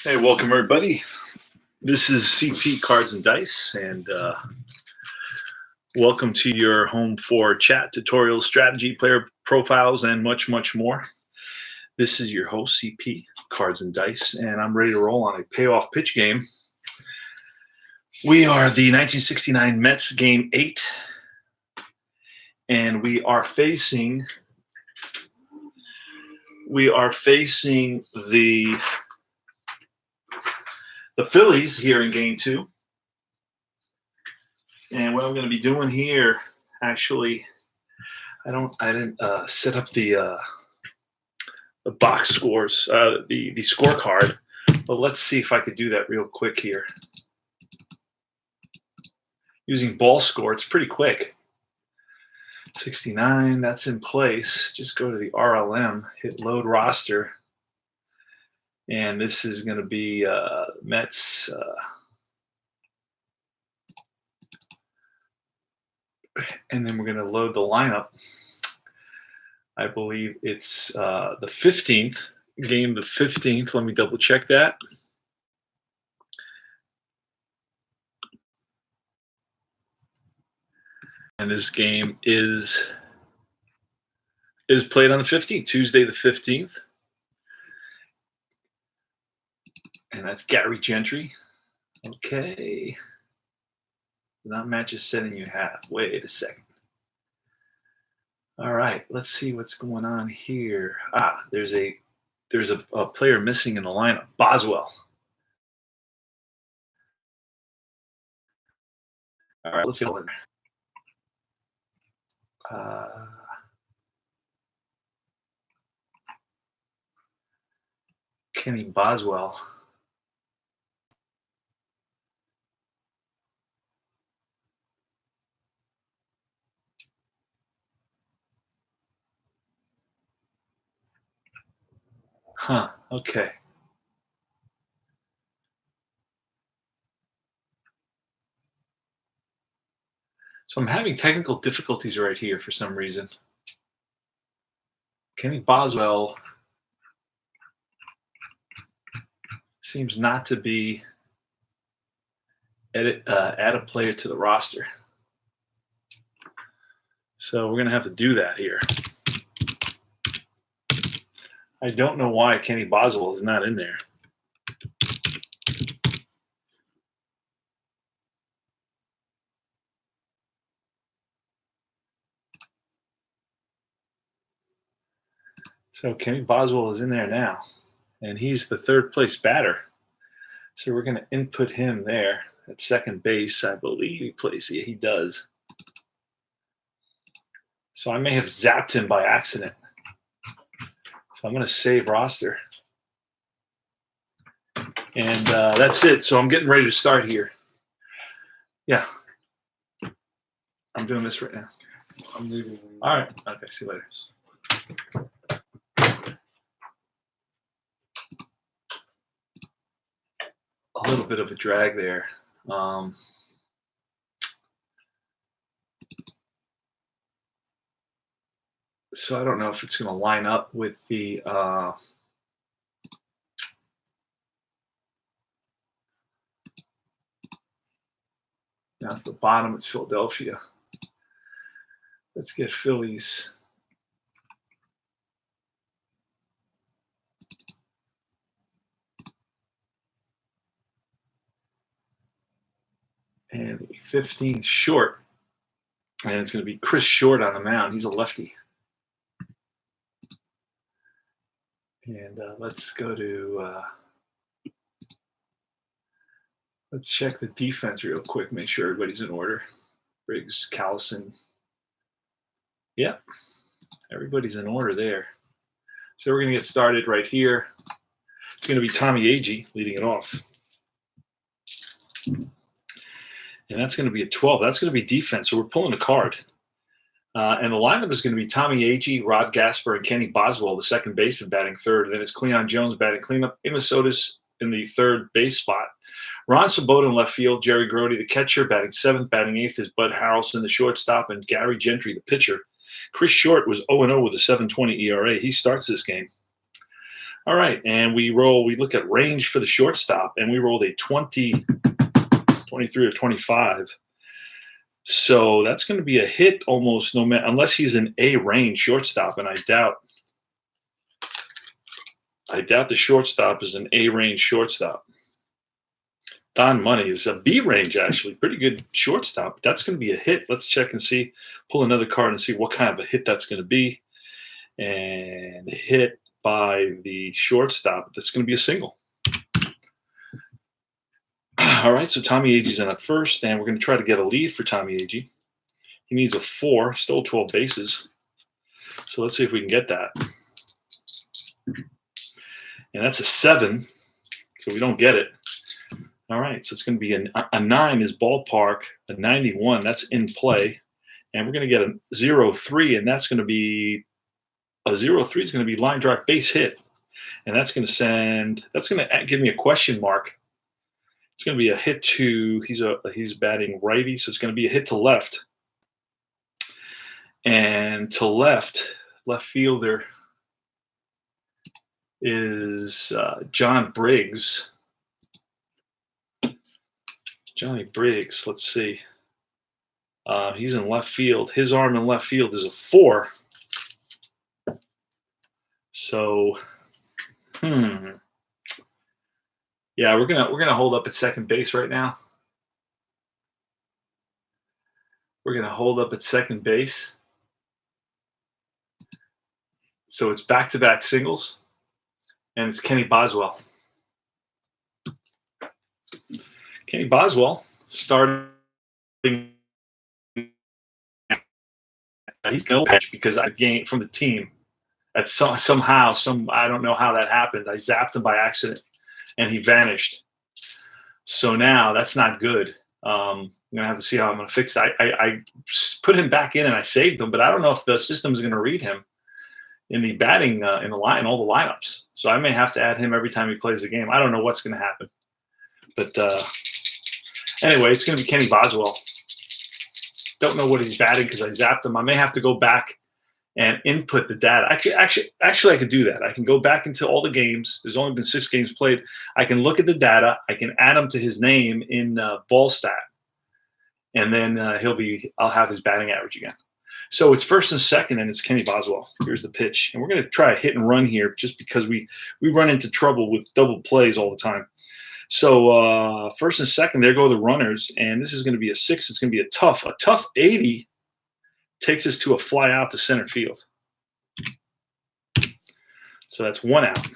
Hey, welcome everybody. This is CP Cards and Dice, and welcome to your home for chat, tutorials, strategy, player profiles, and much, much more. This is your host, CP Cards and Dice, and I'm ready to roll on a payoff pitch game. We are the 1969 Mets Game 8, and we are facing the Phillies here in Game 2. And what I'm going to be doing here, actually, I didn't set up the box scores, the scorecard, but let's see if I could do that real quick here. Using ball score, it's pretty quick. 69, that's in place. Just go to the RLM, hit load roster. And this is going to be Mets. And then we're going to load the lineup. I believe it's the 15th, game the 15th. Let me double check that. And this game is played on the 15th, Tuesday the 15th. And that's Gary Gentry. Okay. Not match a setting you have. Wait a second. All right, let's see what's going on here. There's a player missing in the lineup. Boswell. All right, let's go in. Kenny Boswell. Huh, okay. So I'm having technical difficulties right here for some reason. Kenny Boswell seems not to be add a player to the roster. So we're going to have to do that here. I don't know why Kenny Boswell is not in there. So Kenny Boswell is in there now, and he's the third place batter. So we're going to input him there at second base. I believe he plays. Yeah, he does. So I may have zapped him by accident. So I'm going to save roster. And that's it. So I'm getting ready to start here. Yeah. I'm doing this right now. I'm leaving. All right. Okay. See you later. A little bit of a drag there. So I don't know if it's going to line up with the now it's the bottom. It's Philadelphia. Let's get Phillies. And the 15th short. And it's going to be Chris Short on the mound. He's a lefty. And let's go to let's check the defense real quick. Make sure everybody's in order. Briggs, Callison. Yep. Everybody's in order there. So we're going to get started right here. It's going to be Tommy Agee leading it off. And that's going to be a 12. That's going to be defense. So we're pulling a card. And the lineup is going to be Tommy Agee, Rod Gasper, and Kenny Boswell, the second baseman, batting third. And then it's Cleon Jones batting cleanup. Amos Otis in the third base spot. Ron Sabota in left field. Jerry Grody, the catcher, batting seventh. Batting eighth is Bud Harrelson, the shortstop, and Gary Gentry, the pitcher. Chris Short was 0-0 with a 7.20 ERA. He starts this game. All right, and we look at range for the shortstop, and we rolled a 20, 23 or 25. So that's going to be a hit almost no matter, unless he's an A range shortstop, and I doubt the shortstop is an A range shortstop. Don Money is a B range, actually. Pretty good shortstop. That's going to be a hit. Let's check and see. Pull another card and see what kind of a hit that's going to be. And hit by the shortstop. That's going to be a single. All right, so Tommy Agee's in at first, and we're going to try to get a lead for Tommy Agee. He needs a 4, stole 12 bases. So let's see if we can get that. And that's a 7, so we don't get it. All right, so it's going to be a 9 is ballpark, a 91, that's in play. And we're going to get a 0-3, and that's going to be a 0-3 is going to be line drive base hit. And that's going to give me a question mark. It's going to be a hit to, he's batting righty, so it's going to be a hit to left. And to left fielder is John Briggs. Johnny Briggs, let's see. He's in left field. His arm in left field is a 4. So, yeah, we're gonna hold up at second base right now. We're gonna hold up at second base. So it's back-to-back singles, and it's Kenny Boswell. Kenny Boswell starting. He's no pitch because I gained from the team. That's somehow I don't know how that happened. I zapped him by accident, and he vanished. So now that's not good. I'm gonna have to see how I'm gonna fix it. I put him back in and I saved him, but I don't know if the system is gonna read him in the batting in the line, all the lineups. So I may have to add him every time he plays the game. I don't know what's gonna happen, but anyway, it's gonna be Kenny Boswell. Don't know what he's batting because I zapped him. I may have to go back and input the data. Actually, I could do that. I can go back into all the games. There's only been 6 games played. I can look at the data. I can add him to his name in Ballstat, and then I'll have his batting average again. So it's first and second, and it's Kenny Boswell. Here's the pitch, and we're going to try a hit and run here, just because we run into trouble with double plays all the time. So first and second, there go the runners, and this is going to be a 6. It's going to be a tough 80. Takes us to a fly out to center field. So that's 1 out.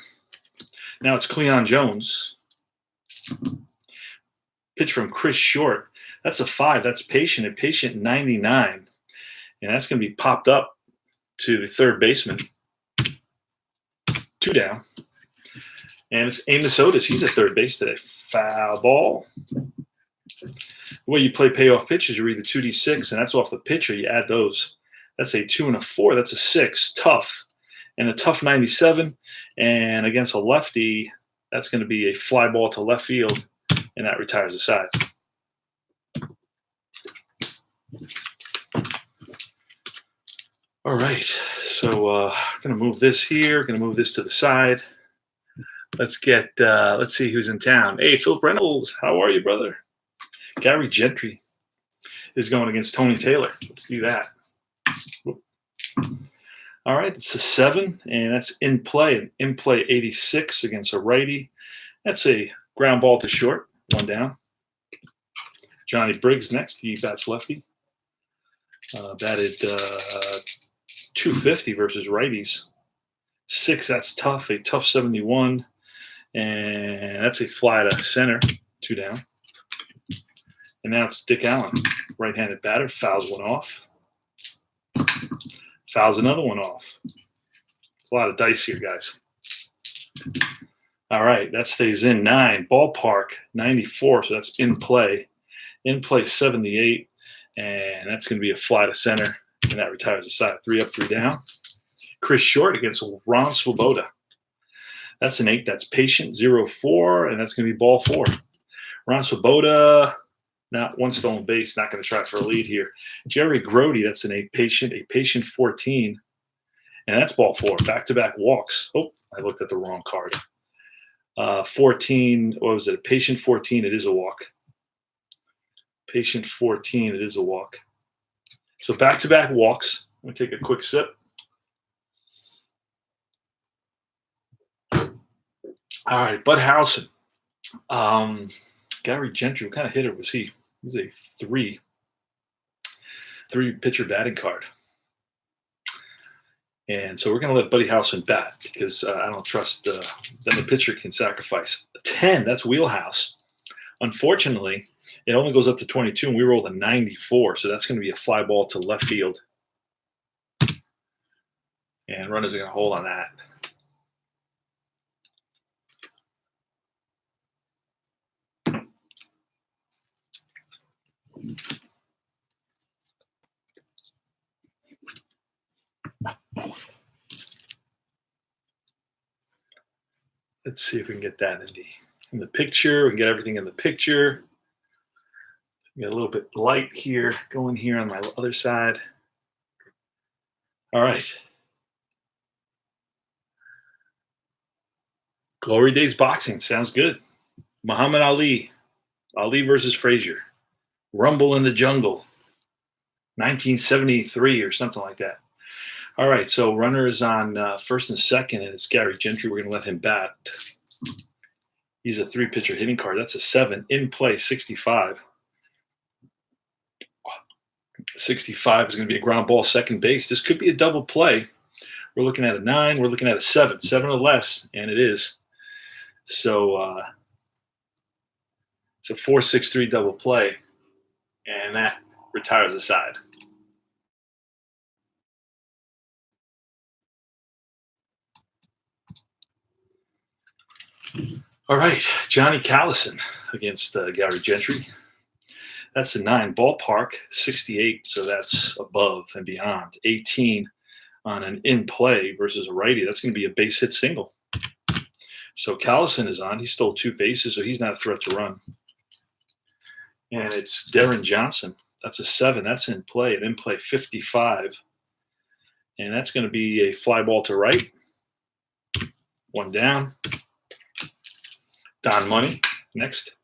Now it's Cleon Jones Pitch from Chris Short. That's a 5. That's patient. A patient 99. And that's going to be popped up to the third baseman. 2 down. And it's Amos Otis. He's at third base today. Foul ball. The way you play payoff pitches, you read the 2d6, and that's off the pitcher. You add those. That's a 2 and a 4. That's a 6. Tough. And a tough 97. And against a lefty, that's going to be a fly ball to left field, and that retires the side. All right. So I'm going to move this here. Going to move this to the side. Let's see who's in town. Hey, Philip Reynolds. How are you, brother? Gary Gentry is going against Tony Taylor. Let's do that. All right, it's a 7, and that's in play. An in play 86 against a righty. That's a ground ball to short, 1 down. Johnny Briggs next. He bats lefty. Batted 250 versus righties. 6, that's tough. A tough 71. And that's a fly to center, 2 down. And now it's Dick Allen, right-handed batter, fouls one off. Fouls another one off. It's a lot of dice here, guys. All right, that stays in. 9, ballpark, 94, so that's in play. In play 78, and that's going to be a fly to center, and that retires the side. 3 up, 3 down. Chris Short against Ron Swoboda. That's an 8. That's patient, 0-4, and that's going to be ball 4. Ron Swoboda, not 1 stolen base, not going to try for a lead here. Jerry Grody, that's an 8. A patient 14, and that's ball 4. Back-to-back walks. Oh, I looked at the wrong card. 14, what was it? A patient 14, it is a walk. Patient 14, it is a walk. So back-to-back walks. I'm going to take a quick sip. All right, Bud Harrelson. Gary Gentry, what kind of hitter was he? He's a 3 pitcher batting card. And so we're going to let Buddy Harrelson bat because I don't trust then the pitcher can sacrifice. A 10, that's wheelhouse. Unfortunately, it only goes up to 22, and we rolled a 94, so that's going to be a fly ball to left field. And runners are going to hold on that. Let's see if we can get that in the picture. We can get everything in the picture. Get a little bit light here, going here on my other side. All right. Glory Days boxing sounds good. Muhammad Ali versus Frazier. Rumble in the Jungle, 1973 or something like that. All right, so runner is on first and second, and it's Gary Gentry. We're going to let him bat. He's a 3-pitcher hitting card. That's a 7. In play, 65. 65 is going to be a ground ball second base. This could be a double play. We're looking at a 9. We're looking at a 7. 7 or less, and it is. So it's a 4-6-3 double play, and that retires the side. All right, Johnny Callison against Gary Gentry. That's a 9. Ballpark, 68, so that's above and beyond. 18 on an in play versus a righty. That's going to be a base hit single. So Callison is on. He stole 2 bases, so he's not a threat to run. And it's Darren Johnson. That's a 7. That's in play. An in play 55. And that's going to be a fly ball to right. 1 down. Don Money next.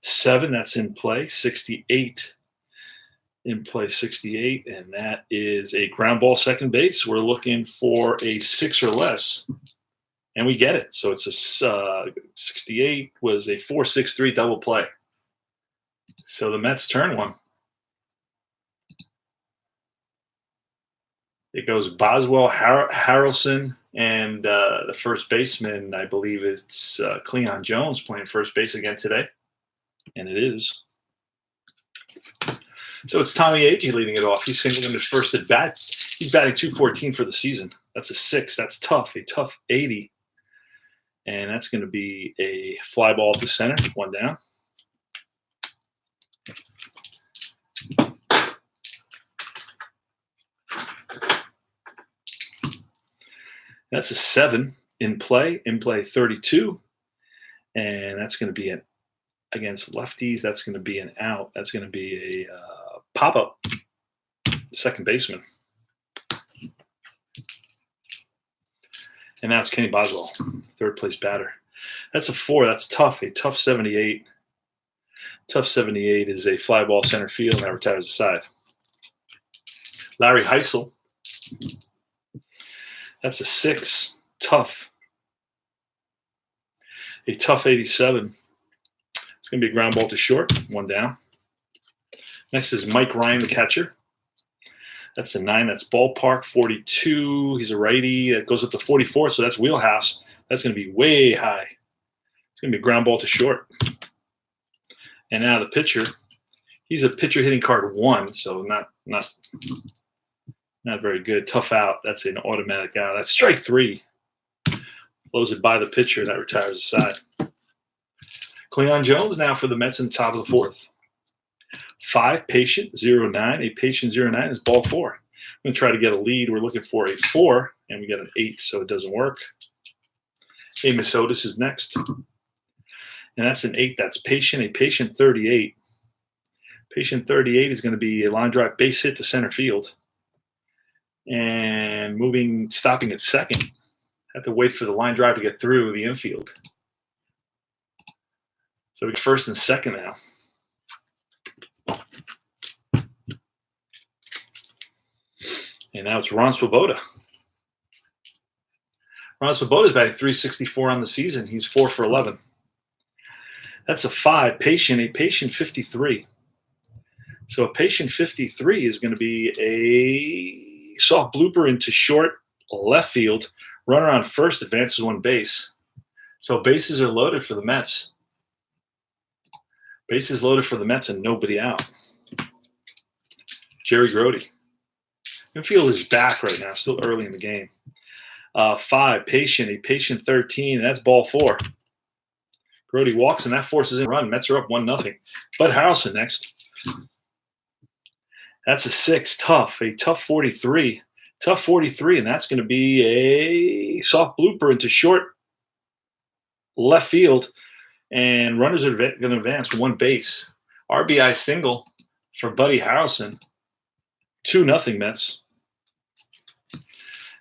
7, that's in play. 68. In play 68. And that is a ground ball second base. We're looking for a 6 or less. And we get it. So it's a 68 was a 4-6-3 double play. So the Mets turn one. It goes Boswell, Harrelson, and the first baseman, I believe it's Cleon Jones playing first base again today. and it is. So it's Tommy Agee leading it off. He's singling his first at bat. He's batting .214 for the season. That's a 6. That's tough. A tough 80. And that's going to be a fly ball to center. One down. That's a 7 in play 32. And that's going to be an against lefties. That's going to be an out. That's going to be a pop-up second baseman. And now it's Kenny Boswell, third place batter. That's a 4. That's tough. A tough 78. Tough 78 is a fly ball center field, and that retires aside. Larry Heisel. That's a 6. Tough. A tough 87. It's going to be a ground ball to short. One down. Next is Mike Ryan, the catcher. That's a 9. That's ballpark. 42. He's a righty. That goes up to 44, so that's wheelhouse. That's going to be way high. It's going to be a ground ball to short. And now the pitcher. He's a pitcher hitting card 1, so not very good. Tough out. That's an automatic out. That's strike 3. Blows it by the pitcher. That retires aside. Cleon Jones now for the Mets in the top of the 4th. 5, patient, 0-9. A patient 0-9 is ball 4. I'm going to try to get a lead. We're looking for a 4, and we got an 8, so it doesn't work. Amos Otis is next. And that's an 8. That's patient, a patient 38. Patient 38 is going to be a line drive base hit to center field. And stopping at second. Have to wait for the line drive to get through the infield. So it's first and second now. And now it's Ron Swoboda. Ron Swoboda is batting .364 on the season. He's 4 for 11. That's a 5. Patient, a patient 53. So a patient 53 is going to be a soft blooper into short left field. Runner on first advances 1 base. So bases are loaded for the Mets. Bases loaded for the Mets and nobody out. Jerry Grody. Infield is back right now, still early in the game. 5, patient, a patient 13. That's ball 4. Grody walks, and that forces in a run. Mets are up 1-0. Bud Harrelson next. That's a 6, tough, a tough 43. Tough 43, and that's going to be a soft blooper into short left field. And runners are going to advance 1 base. RBI single for Buddy Harrelson. 2-0 Mets.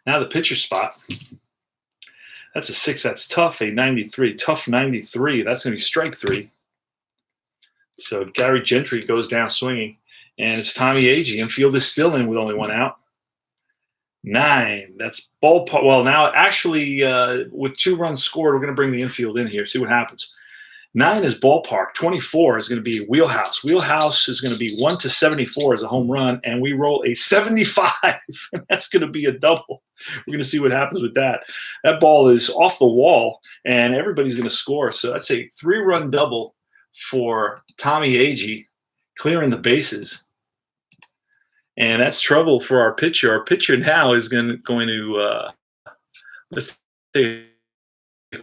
Now the pitcher spot. That's a 6. That's tough. A 93. Tough 93. That's going to be strike 3. So Gary Gentry goes down swinging. And it's Tommy Agee. Infield is still in with only 1 out. 9. That's ballpark. Well, now actually with 2 runs scored, we're going to bring the infield in here. See what happens. 9 is ballpark. 24 is going to be wheelhouse. Wheelhouse is going to be 1 to 74 as a home run, and we roll a 75. That's going to be a double. We're going to see what happens with that. That ball is off the wall, and everybody's going to score. So that's a 3-run double for Tommy Agee, clearing the bases. And that's trouble for our pitcher. Our pitcher now is going to let's take a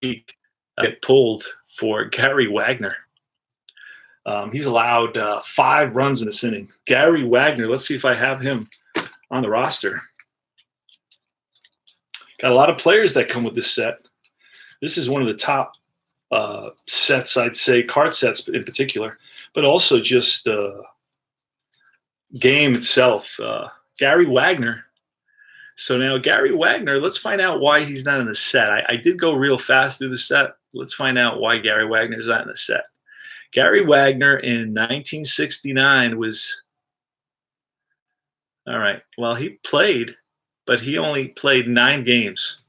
peek. Get pulled for Gary Wagner. He's allowed 5 runs in this inning. Gary Wagner, let's see if I have him on the roster. Got a lot of players that come with this set. This is one of the top sets, I'd say, card sets in particular, but also just game itself. Gary Wagner. So now Gary Wagner, let's find out why he's not in the set. I did go real fast through the set. Let's find out why Gary Wagner is not in the set. Gary Wagner in 1969 was, all right, well, he played, but he only played 9 games.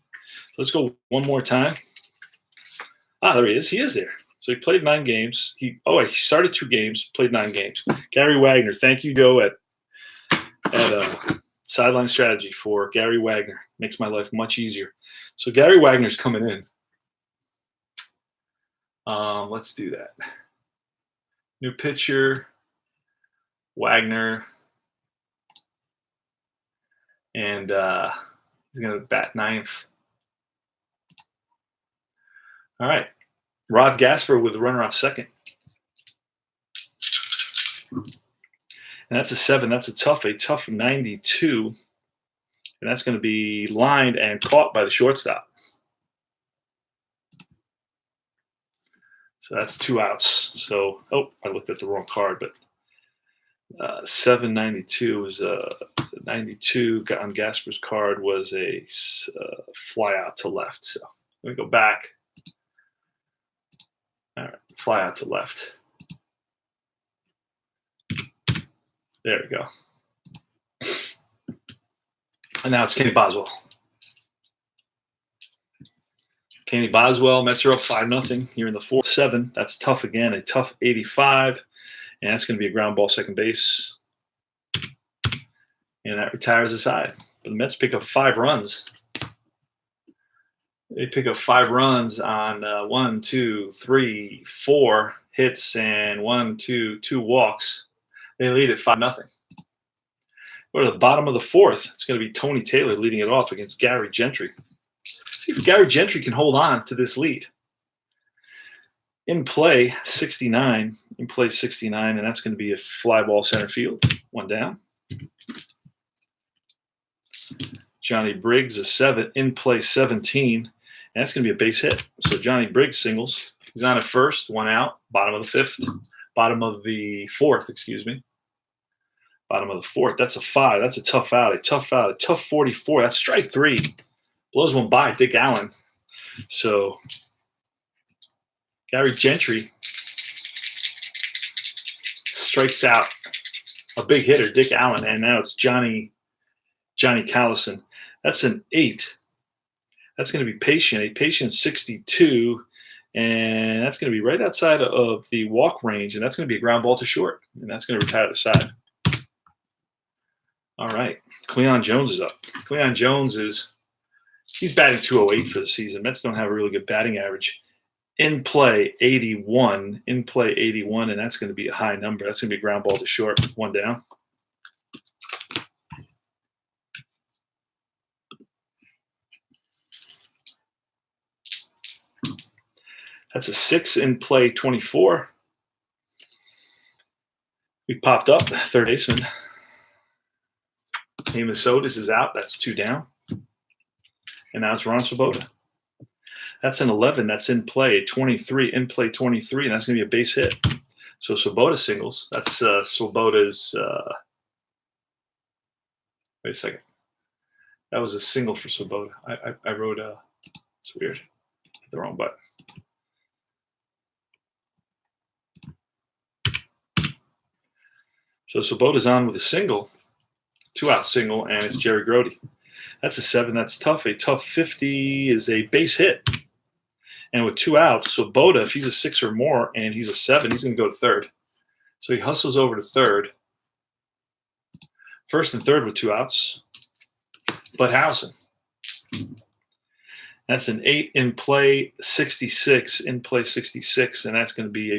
So let's go one more time. There he is. He is there. So he played 9 games. He started 2 games, played 9 games. Gary Wagner, thank you, Joe, at Sideline Strategy for Gary Wagner. Makes my life much easier. So Gary Wagner's coming in. Let's do that. New pitcher, Wagner, and he's going to bat ninth. All right. Rod Gasper with the runner on second. And that's a 7. That's a tough 92. And that's going to be lined and caught by the shortstop. So that's 2 outs. So, I looked at the wrong card, but 792 is 92 on Gasper's card was a fly out to left. So let me go back. All right, fly out to left. There we go. And now it's Kenny Boswell. Kenny Boswell, Mets are up 5-0 here in the 4th. 7. That's tough again, a tough 85. And that's going to be a ground ball second base. And that retires the side. But the Mets pick up 5 runs. They pick up 5 runs on 1, 2, 3, 4 hits and 2 walks. They lead at 5-0. Go to the bottom of the 4th. It's going to be Tony Taylor leading it off against Gary Gentry. See if Gary Gentry can hold on to this lead. In play, 69. In play, 69, and that's going to be a fly ball center field. 1 down. Johnny Briggs, a 7. In play, 17. And that's going to be a base hit. So Johnny Briggs singles. He's on at first. 1 out. Bottom of the 5th. Bottom of the 4th, excuse me. Bottom of the 4th. That's a 5. That's a tough out. A tough 44. That's strike 3. Blows one by Dick Allen. So Gary Gentry strikes out a big hitter, Dick Allen, and now it's Johnny Callison. That's an 8. That's going to be patient. A patient 62, and that's going to be right outside of the walk range, and that's going to be a ground ball to short, and that's going to retire the side. All right, Cleon Jones is up. Cleon Jones he's batting 208 for the season. Mets don't have a really good batting average. In play, 81. In play, 81, and that's going to be a high number. That's going to be a ground ball to short. 1 down. That's a 6. In play, 24. We popped up. Third baseman. Amos Otis is out. That's 2 down. And now it's Ron Swoboda. That's an 11. That's in play. 23. In play 23, and that's going to be a base hit. So Swoboda singles. That's Swoboda's. Wait a second. That was a single for Swoboda. I wrote it's weird. Hit the wrong button. So Swoboda's on with a single. 2-out single, and it's Jerry Grody. That's a 7. That's tough. A tough 50 is a base hit. And with 2 outs, Swoboda, if he's a 6 or more and he's a 7, he's going to go to third. So he hustles over to third. First and third with 2 outs. Bud Housen. That's an 8. In play 66. In play 66, and that's going to be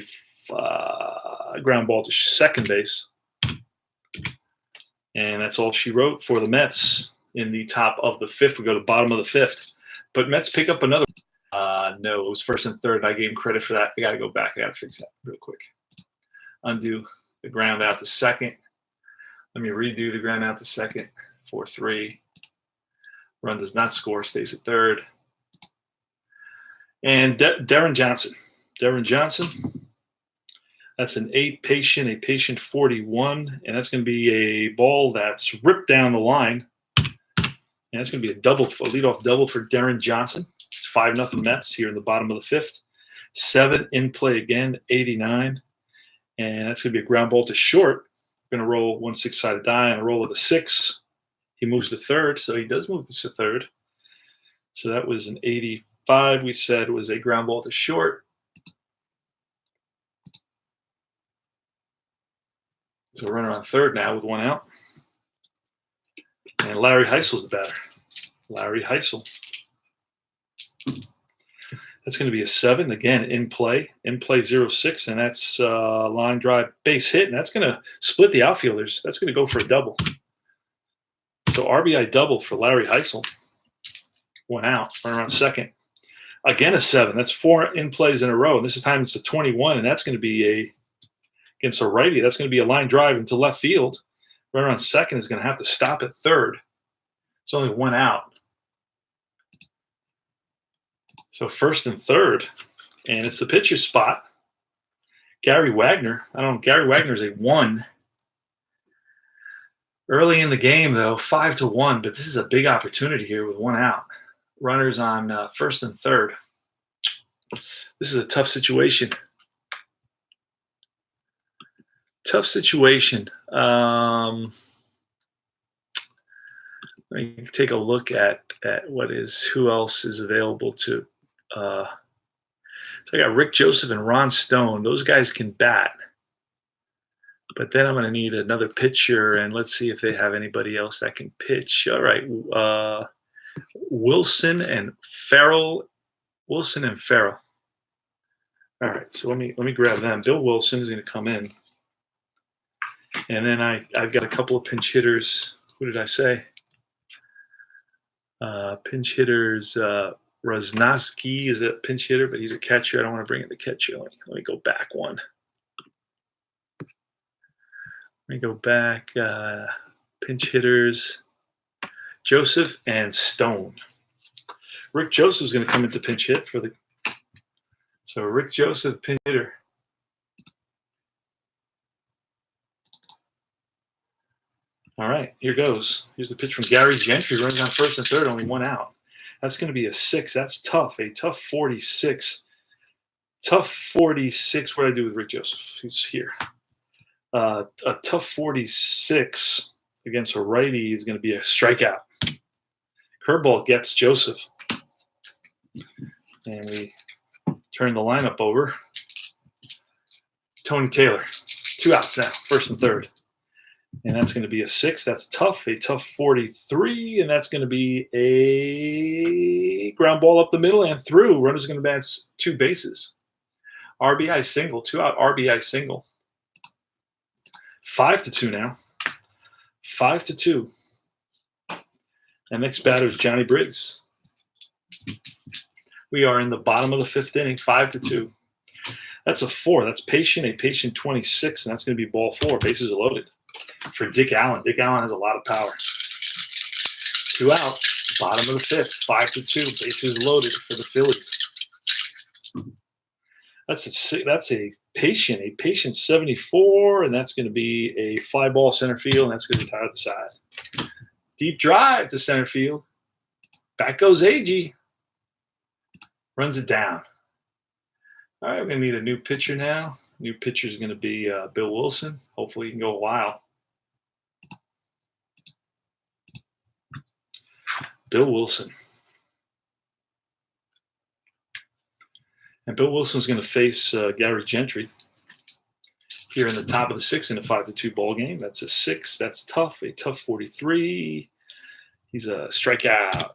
a ground ball to second base. And that's all she wrote for the Mets in the top of the 5th. We go to the bottom of the 5th. But Mets pick up another. No, it was first and third. I gave him credit for that. I got to go back. I got to fix that real quick. Undo the ground out to second. Let me redo the ground out to second. 4-3. Run does not score. Stays at third. And Darren Johnson. Darren Johnson. That's an 8. Patient, a patient 41. And that's going to be a ball that's ripped down the line. And that's going to be a leadoff double for Darren Johnson. It's 5-0 Mets here in the bottom of the 5th. 7 in play again, 89. And that's going to be a ground ball to short. Going to roll 1 6-sided die on a roll of a 6. He moves to third, so he does move to third. So that was an 85. We said was a ground ball to short. So we're running on third now with 1 out. And Larry Heisel's the batter. Larry Heisel. That's going to be a 7. Again, in play 0-6, and that's line drive base hit, and that's going to split the outfielders. That's going to go for a double. So RBI double for Larry Heisel. One out, run around second. Again, a 7. That's 4 in plays in a row. And this time it's a 21, and that's going to be against a righty. That's going to be a line drive into left field. Runner on second is going to have to stop at third. It's only one out. So first and third, and it's the pitcher's spot. Gary Wagner. Gary Wagner's a 1. Early in the game, though, 5-1, but this is a big opportunity here with one out. Runners on first and third. This is a tough situation. Tough situation. Let me take a look at who else is available to. So I got Rick Joseph and Ron Stone. Those guys can bat. But then I'm going to need another pitcher, and let's see if they have anybody else that can pitch. All right, Wilson and Farrell. All right, so let me grab them. Bill Wilson is going to come in, and then I've got a couple of pinch hitters. Who did I say? Pinch hitters. Rosnowski is a pinch hitter, but he's a catcher. I don't want to bring in the catcher. Let me go back one. Let me go back. Pinch hitters, Joseph and Stone. Rick Joseph is going to come into pinch hit for the. So Rick Joseph, pinch hitter. All right, here goes. Here's the pitch from Gary Gentry, running on first and third, only one out. That's going to be a 6. That's tough. A tough 46. Tough 46. What did I do with Rick Joseph? He's here. A tough 46 against a righty is going to be a strikeout. Curveball gets Joseph. And we turn the lineup over. Tony Taylor. 2 outs now, first and third. And that's going to be a 6. That's tough. A tough 43. And that's going to be a ground ball up the middle and through. Runner's going to advance 2 bases. RBI single. 2 out RBI single. 5-2 now. 5-2. And next batter is Johnny Briggs. We are in the bottom of the 5th inning, 5-2. That's a 4. That's a patient 26, and that's going to be ball 4. Bases are loaded for Dick Allen. Dick Allen has a lot of power. 2 out, bottom of the 5th, 5-2. Bases loaded for the Phillies. That's a patient 74, and that's going to be a fly ball center field, and that's going to be tied to the side. Deep drive to center field. Back goes Agee. Runs it down. All right, we're going to need a new pitcher now. New pitcher is going to be Bill Wilson. Hopefully he can go a while. Bill Wilson. And Bill Wilson's going to face Gary Gentry here in the top of the 6th in a 5-2 ball game. That's a 6. That's tough. A tough 43. He's a strikeout.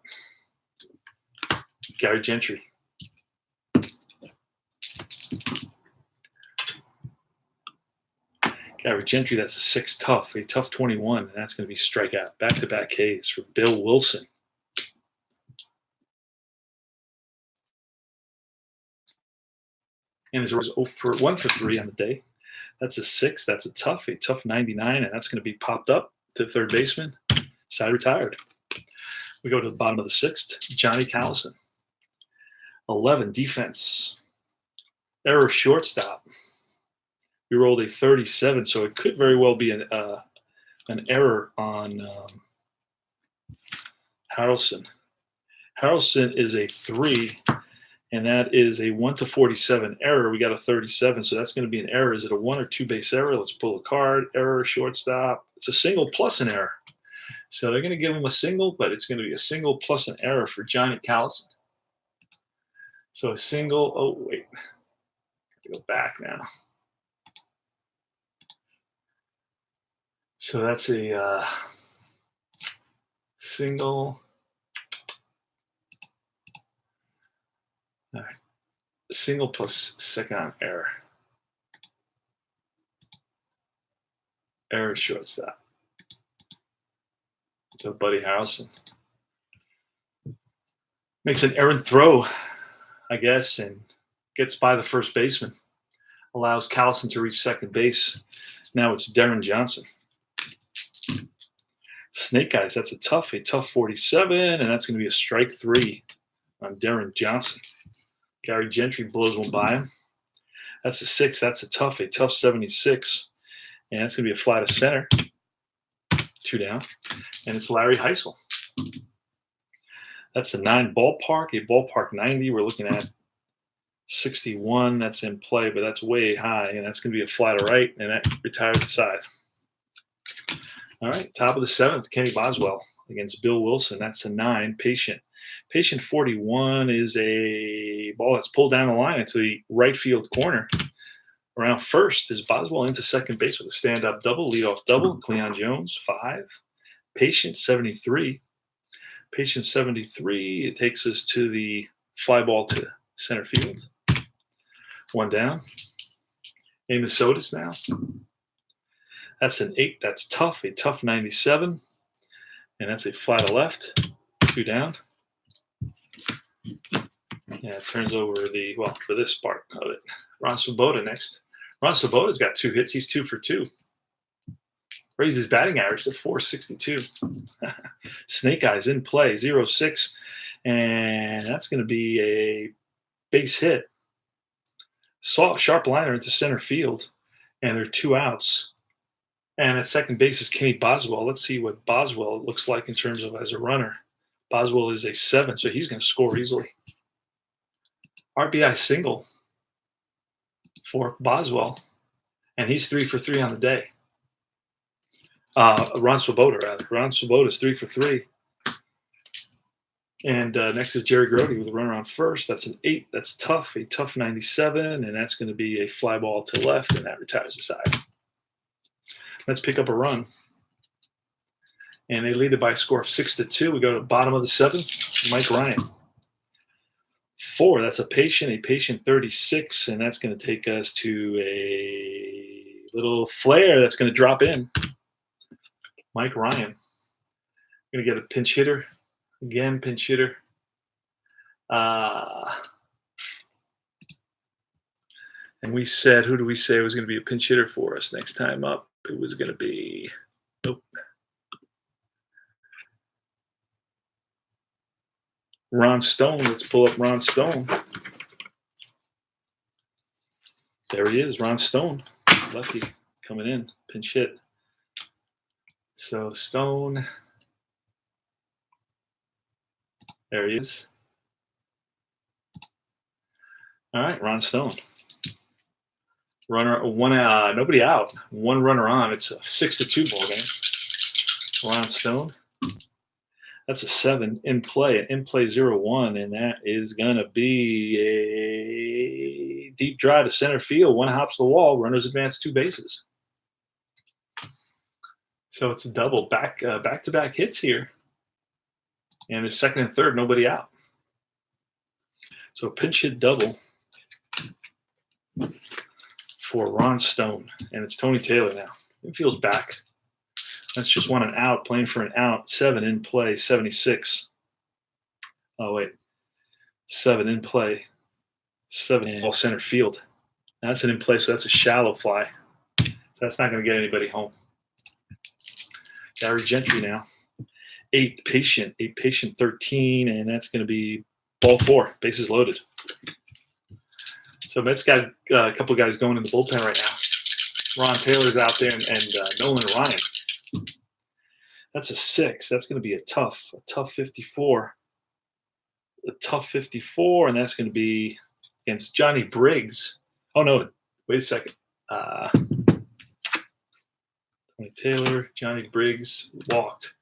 Gary Gentry. Gary Gentry, that's a 6 tough. A tough 21, and that's going to be strikeout. Back-to-back Ks for Bill Wilson. And his was 1 for 3 on the day. That's a 6. That's a tough 99, and that's going to be popped up to third baseman. Side retired. We go to the bottom of the 6th. Johnny Callison. 11, defense. Error shortstop. We rolled a 37, so it could very well be an error on Harrelson. Harrelson is a 3. And that is a 1-47 error. We got a 37, so that's going to be an error. Is it a 1 or 2 base error? Let's pull a card. Error, shortstop. It's a single plus an error. So they're going to give him a single, but it's going to be a single plus an error for Johnny Callison. So a single. Oh, wait. I have to go back now. So that's a single. All right. Single plus second on error. Error shortstop. So Buddy Harrelson makes an errant throw, I guess, and gets by the first baseman. Allows Callison to reach second base. Now it's Darren Johnson. Snake Eyes, that's a tough 47, and that's going to be a strike 3 on Darren Johnson. Gary Gentry blows one by him. That's a 6. That's a tough 76. And that's going to be a fly to center. 2 down. And it's Larry Heisel. That's a 9 ballpark, a ballpark 90. We're looking at 61. That's in play, but that's way high. And that's going to be a fly to right, and that retires the side. All right, top of the 7th, Kenny Boswell against Bill Wilson. That's a 9. Patient 41 is a ball that's pulled down the line into the right field corner. Around first is Boswell into second base with a stand-up double, leadoff double. Cleon Jones, 5. Patient 73. Patient 73, it takes us to the fly ball to center field. 1 down. Amos Otis now. That's an 8. That's tough, a tough 97. And that's a fly to left. 2 down. Yeah, it turns over the, well, for this part of it. Ron Swoboda next. Ron Swoboda's got 2 hits. He's 2 for 2. Raised his batting average to 462. Snake Eyes in play, 0-6. And that's going to be a base hit. Sharp liner into center field. And there are 2 outs. And at second base is Kenny Boswell. Let's see what Boswell looks like in terms of as a runner. Boswell is a 7, so he's going to score easily. RBI single for Boswell, and he's 3 for 3 on the day. Ron Swoboda, rather. Ron Swoboda is 3 for 3. And next is Jerry Grody with a runner on first. That's an 8. That's tough, a tough 97, and that's going to be a fly ball to left, and that retires the side. Let's pick up a run. And they lead it by a score of 6-2. We go to the bottom of the 7th. Mike Ryan. 4. That's a patient 36. And that's going to take us to a little flare that's going to drop in. Mike Ryan. Going to get a pinch hitter. Again, pinch hitter. And we said, who do we say was going to be a pinch hitter for us next time up? It was going to be, nope. Ron Stone. Let's pull up Ron Stone. There he is, Ron Stone. Lefty coming in, pinch hit. So Stone. There he is. All right, Ron Stone. Runner, nobody out. 1 runner on. It's a 6-2 ball game. Ron Stone. That's a 7 in play. In play 0-1, and that is gonna be a deep drive to center field. 1 hops the wall. Runners advance 2 bases. So it's a double. Back-to-back hits here. And there's second and third, nobody out. So a pinch hit double for Ron Stone. And it's Tony Taylor now. Infield's back. That's just 1 and out, playing for an out. 7 in play, 76. Oh, wait. 7 in play. 7 in all center field. That's an in play, so that's a shallow fly. So that's not going to get anybody home. Gary Gentry now. 8 patient 13, and that's going to be ball 4. Bases loaded. So Mets got a couple of guys going in the bullpen right now. Ron Taylor's out there, and Nolan Ryan. That's a 6. That's going to be a tough 54. A tough 54, and that's going to be against Johnny Briggs. Oh, no. Wait a second. Tony Taylor, Johnny Briggs walked.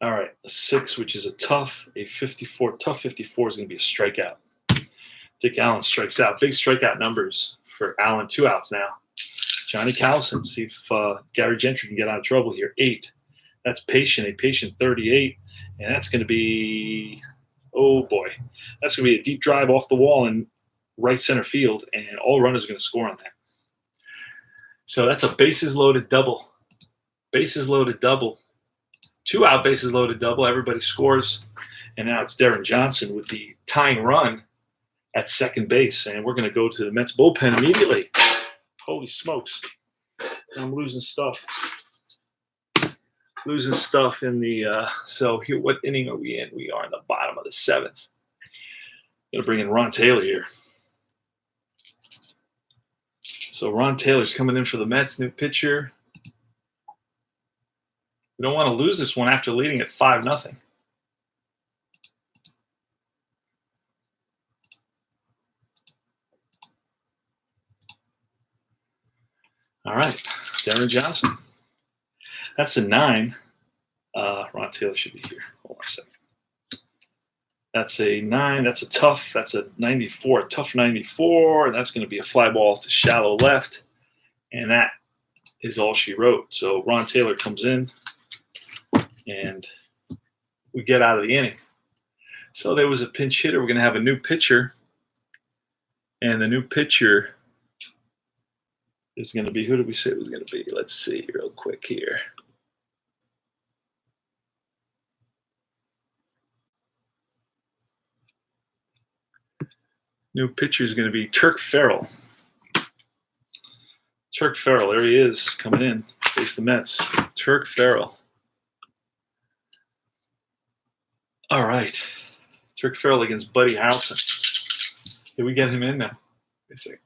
All right, a 6, which is a 54. Tough 54 is going to be a strikeout. Dick Allen strikes out. Big strikeout numbers for Allen. 2 outs now. Johnny Callison. See if Gary Gentry can get out of trouble here. 8. That's patient 38. And that's going to be, oh boy, that's going to be a deep drive off the wall. And right center field, and all runners are going to score on that. So that's a bases loaded double. Bases loaded double. 2 out bases loaded double. Everybody scores. And now it's Darren Johnson with the tying run at second base. And we're going to go to the Mets bullpen immediately. Holy smokes. I'm losing stuff. Losing stuff in the so here, what inning are we in? We are in the bottom of the 7th. Gonna bring in Ron Taylor here. So Ron Taylor's coming in for the Mets, new pitcher. We don't want to lose this one after leading at 5-0. All right, Darren Johnson. That's a 9. Ron Taylor should be here. Hold on a second. That's a 9. That's a tough. That's a 94. A tough 94. And that's going to be a fly ball to shallow left. And that is all she wrote. So Ron Taylor comes in, and we get out of the inning. So there was a pinch hitter. We're going to have a new pitcher. And the new pitcher is going to be, who did we say it was going to be? Let's see real quick here. New pitcher is going to be Turk Farrell. Turk Farrell, there he is, coming in. Face the Mets. Turk Farrell. All right. Turk Farrell against Buddy Howson. Did we get him in now? Wait a second.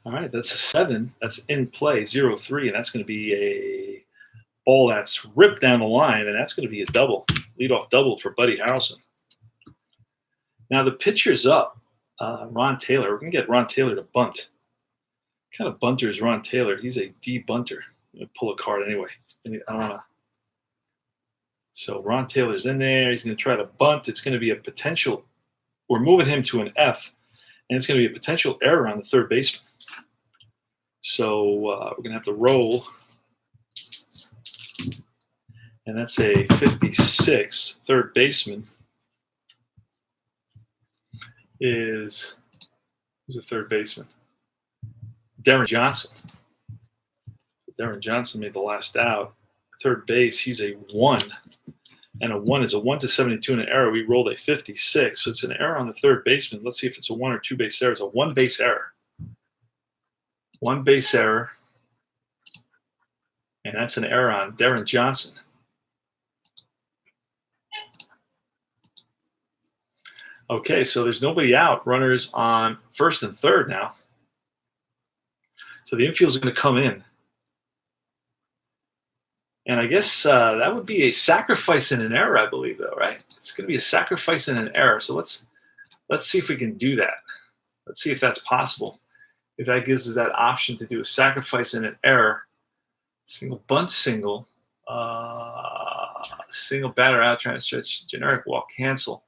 All right, that's a 7. That's in play, 0-3, and that's going to be a ball that's ripped down the line, and that's going to be a double, leadoff double for Buddy Howson. Now the pitcher's up, Ron Taylor. We're going to get Ron Taylor to bunt. What kind of bunter is Ron Taylor? He's a D bunter. I'm going to pull a card anyway. I don't want to. So Ron Taylor's in there. He's going to try to bunt. It's going to be a potential. We're moving him to an F, and it's going to be a potential error on the third baseman. So we're going to have to roll. And that's a 56. Third baseman is, who's the third baseman? Darren Johnson. Darren Johnson made the last out. Third base, he's a 1. And a 1 is a 1-72 and an error. We rolled a 56. So it's an error on the third baseman. Let's see if it's a 1 or 2 base error. It's a 1 base error. 1 base error. And that's an error on Darren Johnson. Okay, so there's nobody out. Runners on first and third now. So the infield is going to come in. And I guess that would be a sacrifice and an error, I believe, though, right? It's going to be a sacrifice and an error. So let's see if we can do that. Let's see if that's possible. If that gives us that option to do a sacrifice and an error, single bunt single, single batter out trying to stretch, generic walk, cancel.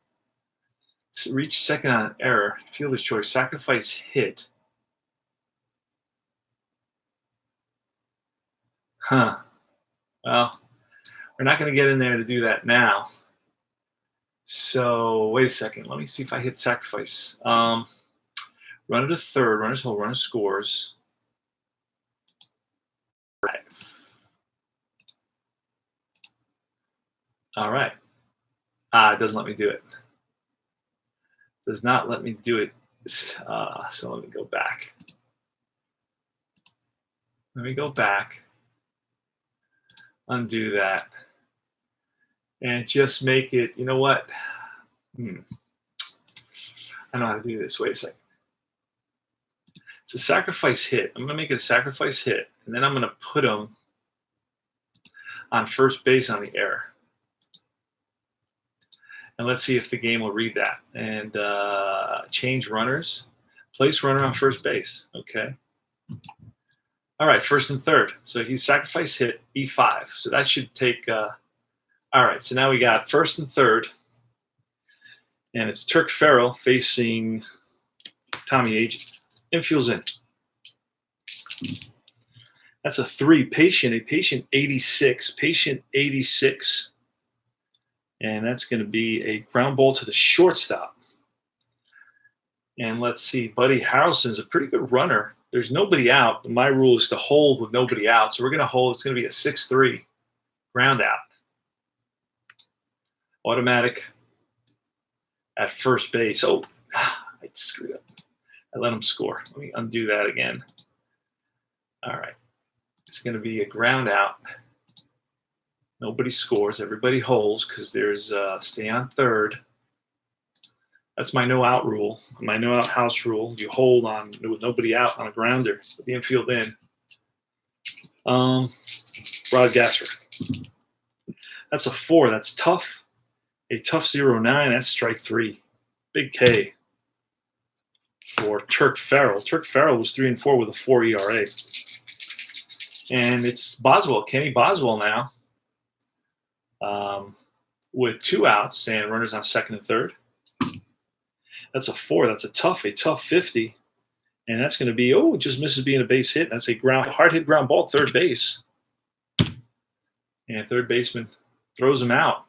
Reach second on an error, fielder's choice, sacrifice hit. Well, we're not going to get in there to do that now. So wait a second. Let me see if I hit sacrifice. Runner to third, runner's home, runner scores. All right. It doesn't let me do it. Does not let me do it. So let me go back. Let me go back. Undo that. And just make it, you know what? I know how to do this. Wait a second. It's a sacrifice hit. I'm going to make it a sacrifice hit. And then I'm going to put him on first base on the error. And let's see if the game will read that. And change runners. Place runner on first base. Okay. All right, first and third. So he's sacrifice hit, E5. So that should take all right, so now we got first and third. And it's Turk Farrell facing Tommy Agee. Infield's in. That's a 3. A patient 86. Patient 86. And that's going to be a ground ball to the shortstop. And let's see, Buddy Harrelson's a pretty good runner. There's nobody out. My rule is to hold with nobody out. So we're going to hold. It's going to be a 6-3 ground out. Automatic at first base. Oh, I screwed up. I let him score. Let me undo that again. All right. It's going to be a ground out. Nobody scores. Everybody holds because there's stay on third. That's my no out rule, my no out house rule. You hold on with nobody out on a grounder, the infield in. Rod Gasser. That's a 4. That's tough. A tough 0-9. That's strike 3. Big K for Turk Farrell. Turk Farrell was 3-4 with a 4 ERA. And it's Boswell, Kenny Boswell now, with 2 outs and runners on second and third. That's a 4. That's a tough 50. And that's going to be, it just misses being a base hit. That's a hard hit ground ball, third base. And third baseman throws him out.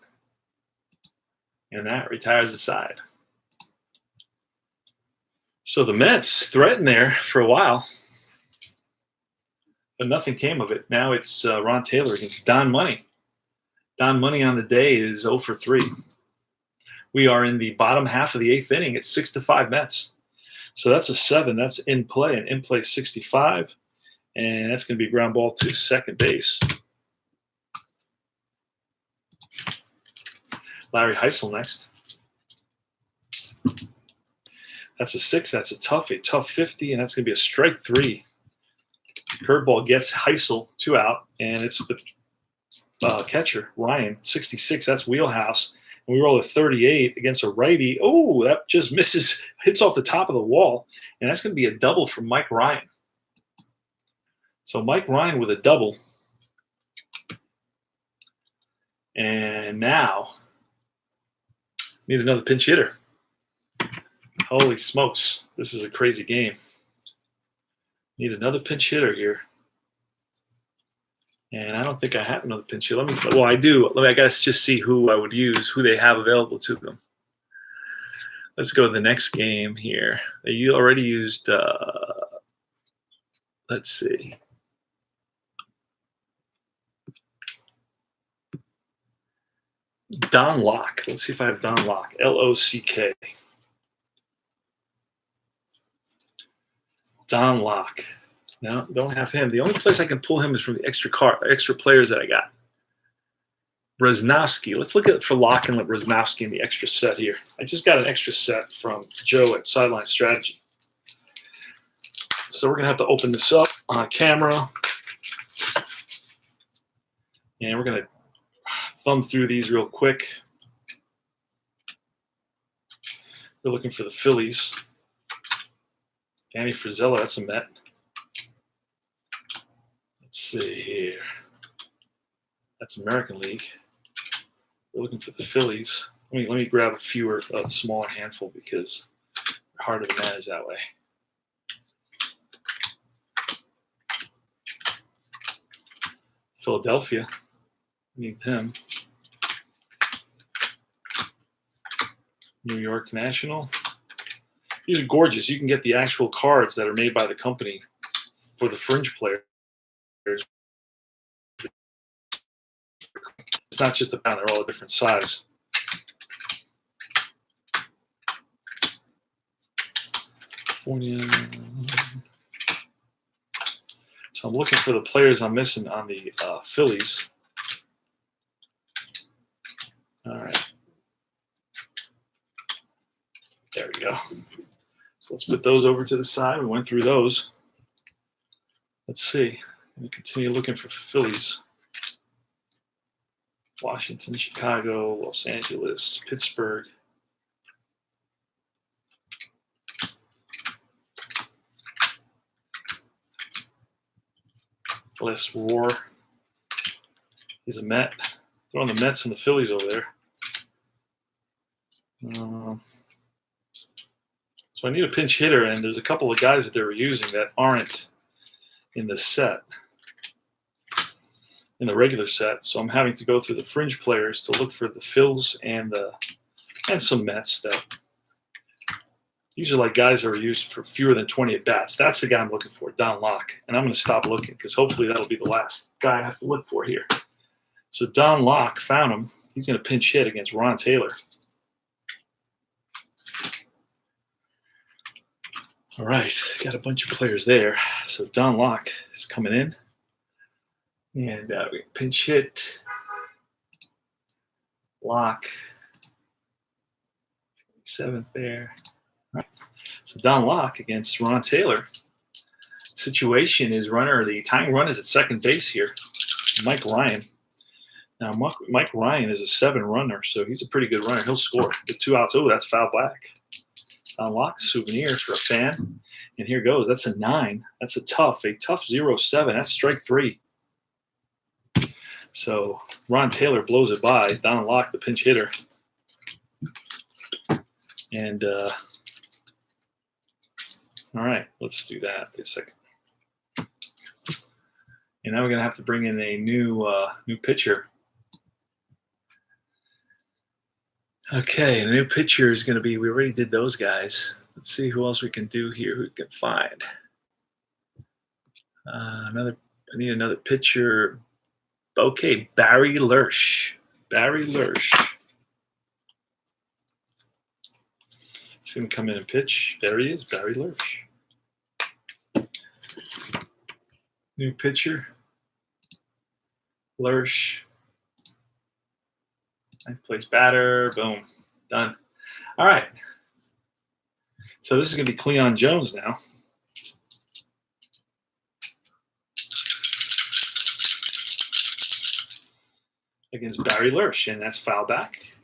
And that retires the side. So the Mets threatened there for a while, but nothing came of it. Now it's Ron Taylor against Don Money. Don Money on the day is 0 for 3. We are in the bottom half of the 8th inning. It's 6-5 Mets. So that's a 7. That's in play. And in play 65. And that's going to be a ground ball to second base. Larry Heisel next. That's a 6. That's a tough 50. And that's going to be a strike 3. Curveball gets Heisel 2 out. And it's the catcher, Ryan, 66. That's wheelhouse. We roll a 38 against a righty. Oh, that just misses, hits off the top of the wall. And that's going to be a double from Mike Ryan. So Mike Ryan with a double. And now, need another pinch hitter. Holy smokes, this is a crazy game. Need another pinch hitter here. And I don't think I have another pinch hitter. Well, I do. I got to just see who I would use, who they have available to them. Let's go to the next game here. You already used, let's see. Don Lock. Let's see if I have Don Lock. L-O-C-K. Don Lock. No, don't have him. The only place I can pull him is from the extra players that I got. Bresnowski. Let's look at for Lock and let Bresnowski in the extra set here. I just got an extra set from Joe at Sideline Strategy. So we're going to have to open this up on camera. And we're going to thumb through these real quick. We're looking for the Phillies. Danny Frizella, that's a Met. Let's see here. That's American League. We're looking for the Phillies. Let me grab a smaller handful because they're hard to manage that way. Philadelphia. Need him. New York National. These are gorgeous. You can get the actual cards that are made by the company for the fringe players. It's not just a pound, they're all a different size. California. So I'm looking for the players I'm missing on the Phillies. All right. There we go. So let's put those over to the side. We went through those. Let's see. Let me continue looking for Phillies. Washington, Chicago, Los Angeles, Pittsburgh. Les Roar. He's a Met. Throwing the Mets and the Phillies over there. So I need a pinch hitter, and there's a couple of guys that they were using that aren't in the set. in the regular set. So I'm having to go through the fringe players to look for the Phils and some Mets. That these are like guys that are used for fewer than 20 at bats. That's the guy I'm looking for, Don Locke. And I'm going to stop looking because hopefully that'll be the last guy I have to look for here. So Don Locke, found him. He's going to pinch hit against Ron Taylor. All right, got a bunch of players there. So Don Locke is coming in. And we pinch hit. Locke. 7th there. All right. So Don Locke against Ron Taylor. Situation is the tying run is at second base here. Mike Ryan. Now, Mike Ryan is a 7 runner, so he's a pretty good runner. He'll score with 2 outs. Oh, that's foul back. Don Locke souvenir for a fan. And here goes. That's a 9. That's a tough 0-7. That's strike 3. So Ron Taylor blows it by. Don Locke, the pinch hitter. And all right, let's do that. Wait a second. And now we're gonna have to bring in a new pitcher. Okay, a new pitcher is gonna be. We already did those guys. Let's see who else we can do here. Who we can find? I need another pitcher. Okay, Barry Lersch. Barry Lersch. He's going to come in and pitch. There he is, Barry Lersch. New pitcher. Lersch. Ninth place batter. Boom. Done. All right. So this is going to be Cleon Jones now. Against Barry Lersch, and that's foul back.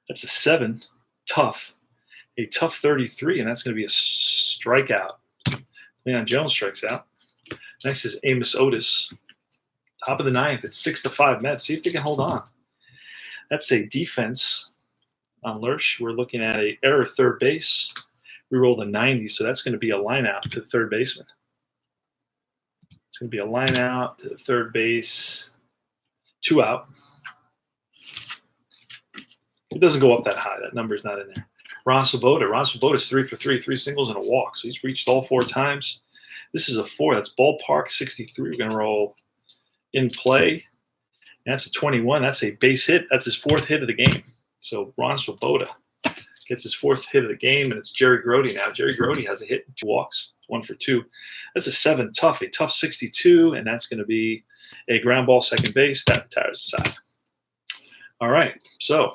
That's a 7, tough. A tough 33, and that's going to be a strikeout. Leon Jones strikes out. Next is Amos Otis. Top of the 9th. It's 6-5 Mets. See if they can hold on. That's a defense on Lersch. We're looking at an error third base. We rolled a 90, so that's going to be a line out to the third baseman. It's going to be a line out to the third base. 2 out. It doesn't go up that high. That number's not in there. Ron Swoboda is 3 for 3, 3 singles and a walk. So he's reached all 4 times. This is a 4. That's ballpark 63. We're going to roll in play. And that's a 21. That's a base hit. That's his 4th hit of the game. So Ron Swoboda gets his 4th hit of the game, and it's Jerry Grody now. Jerry Grody has a hit and 2 walks, 1 for 2. That's a 7 tough, a tough 62, and that's going to be a ground ball second base. That retires aside. All right, so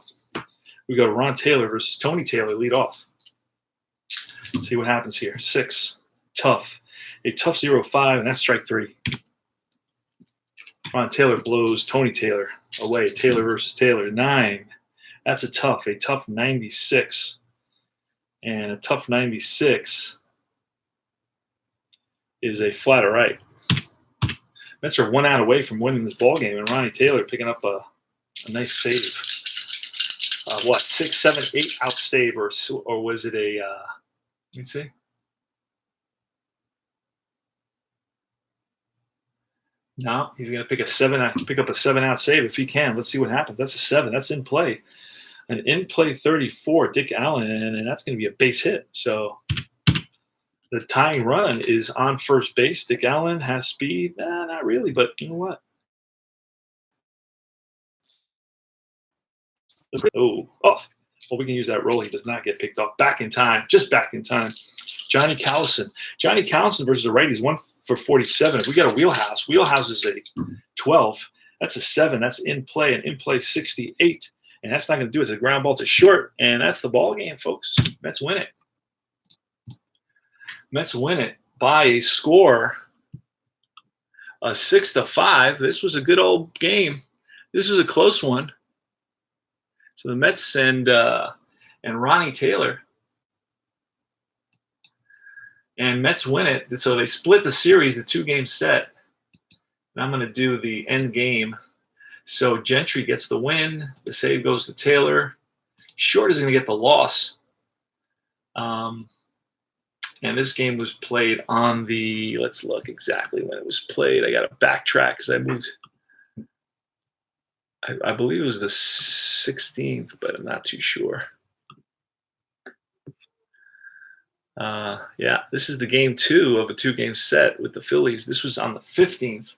we go to Ron Taylor versus Tony Taylor, lead off. Let's see what happens here. 6, tough, a tough 0-5, and that's strike 3. Ron Taylor blows Tony Taylor away. Taylor versus Taylor, 9. That's a tough 96. And a tough 96 is a flat or right. Mets are 1 out away from winning this ball game, and Ronnie Taylor picking up a nice save. 6, 7, 8 out save, or was it a? Let me see. No, he's going to pick up a 7 out save if he can. Let's see what happens. That's a 7. That's in play. An in play 34, Dick Allen, and that's going to be a base hit. So the tying run is on first base. Dick Allen has speed. Not really, but you know what? Oh, off. Well, we can use that roll. He does not get picked off. Back in time. Just back in time. Johnny Callison. Johnny Callison versus the righties, 1 for 47. If we got a wheelhouse is a 12. That's a 7. That's in play. An in play 68. And that's not going to do it. It's a ground ball to short. And that's the ball game, folks. Mets win it. Mets win it by a score of 6-5. This was a good old game. This was a close one. So the Mets and Ronnie Taylor. And Mets win it. So they split the series, the 2-game set. And I'm going to do the end game. So Gentry gets the win. The save goes to Taylor. Short is going to get the loss. And this game was played on the, let's look exactly when it was played. I got to backtrack because I moved. I believe it was the 16th, but I'm not too sure. Yeah, this is the game 2 of a 2-game set with the Phillies. This was on the 15th,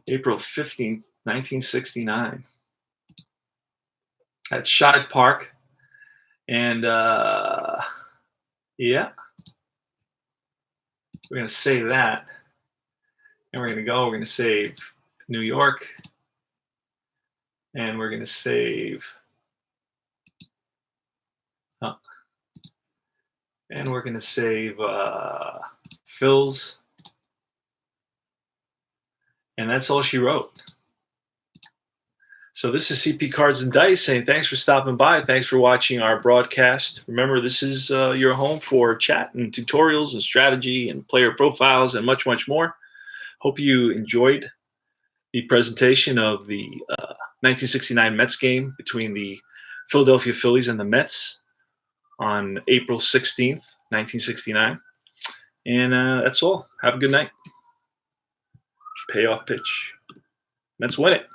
April 15th, 1969, at Shive Park. And yeah, we're going to save that. And we're going to go. We're going to save New York. And we're going to save. And we're going to save Phil's. And that's all she wrote. So this is CP Cards and Dice saying thanks for stopping by. Thanks for watching our broadcast. Remember, this is your home for chat and tutorials and strategy and player profiles and much, much more. Hope you enjoyed the presentation of the 1969 Mets game between the Philadelphia Phillies and the Mets on April 16th, 1969. And that's all. Have a good night. Payoff pitch. Mets win it.